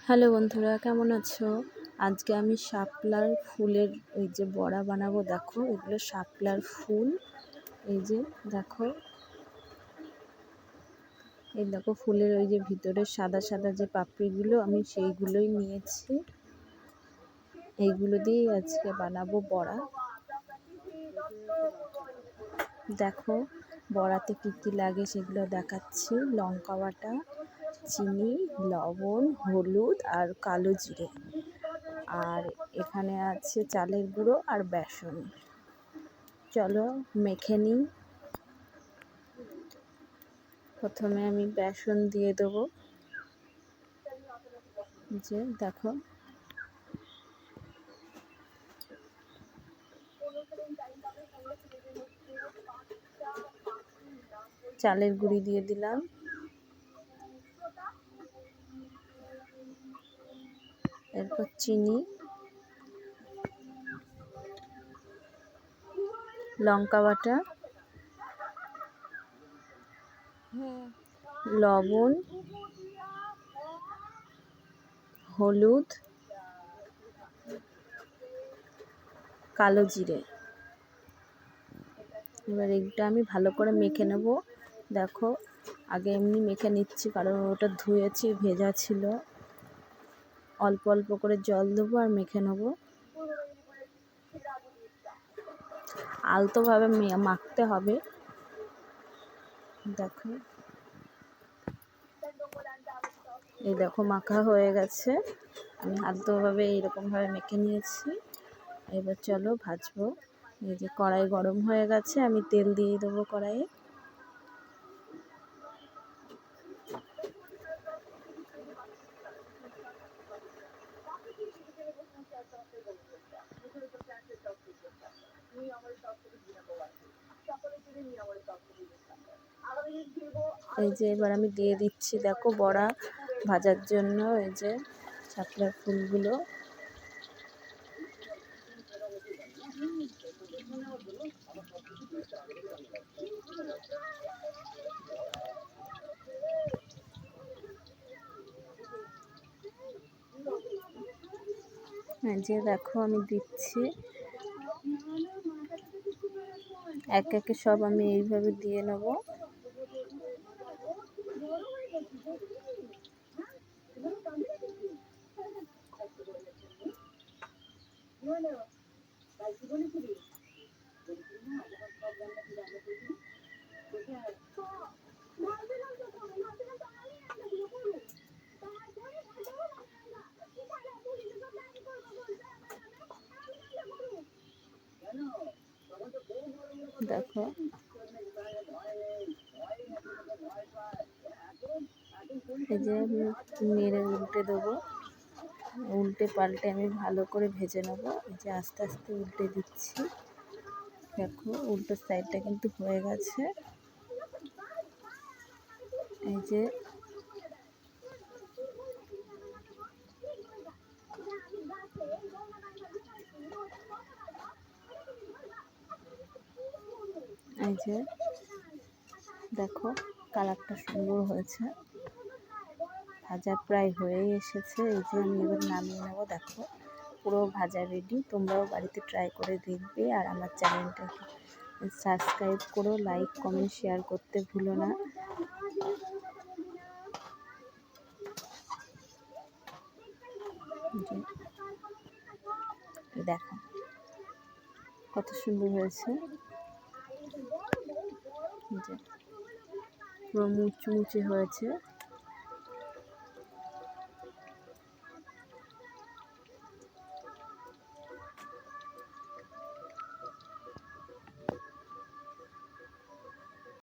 Hello বন্ধুরা, কেমন আছো? আজকে আমি শাপলার ফুলের ওই যে বড়া বানাবো। দেখো, এগুলো শাপলার ফুল। এই যে দেখো, এই দেখো ফুলের ওই যে ভিতরে সাদা সাদা যে পাপড়িগুলো, আমি সেইগুলোই নিয়েছি। এইগুলো দিয়েই আজকে বানাবো বড়া। দেখো বড়াতে কী কী লাগে সেগুলো দেখাচ্ছি। লঙ্কা বাটা, চিনি, লবণ, হলুদ আর কালো জিরে। আর এখানে আছে চালের গুঁড়ো আর বেসন। চলো মেখে নিই। প্রথমে আমি বেসন দিয়ে দেবো। যে দেখো, চালের গুঁড়ি দিয়ে দিলাম। এরপর চিনি, লঙ্কা বাটা, লবণ, হলুদ, কালো জিরে। এবার এইটা আমি ভালো করে মেখে নেব। দেখো, আগে এমনি মেখে নিচ্ছি কারণ ওটা ধুয়েছি, ভেজা ছিল। অল্প অল্প করে জল দেবো আর মেখে নেব। আলতোভাবে মাখতে হবে। দেখো, এই দেখো মাখা হয়ে গেছে। আমি আলতোভাবে এইরকমভাবে মেখে নিয়েছি। এবার চলো ভাজবো। এই যে কড়াই গরম হয়ে গেছে, আমি তেল দিয়ে দেবো কড়াইয়ে। এই যে এবার আমি দিয়ে দিচ্ছি, দেখো বড়া ভাজার জন্য এই যে শাপলার ফুলগুলো। এই যে দেখো আমি দিচ্ছি, এক একে সব আমি এইভাবে দিয়ে নেব। দেখো, এই যে আমি নেড়ে উল্টে দেবো। উল্টে পাল্টে আমি ভালো করে ভেজে নেব। এই যে আস্তে আস্তে উল্টে দিচ্ছি। দেখো উল্টো সাইডটা কিন্তু হয়ে গেছে। এই যে এই যে দেখো কালারটা সুন্দর হয়েছে, ভাজা প্রায় হয়েই এসেছে। এই যে আমি এবার নামিয়ে নেবো। দেখো পুরো ভাজা রেডি। তোমরাও বাড়িতে ট্রাই করে দেখবে। আর আমার চ্যানেলটাকে সাবস্ক্রাইব করো, লাইক কমেন্ট শেয়ার করতে ভুলো না। দেখো কত সুন্দর হয়েছে। পুরো মুচমুচে হয়েছে।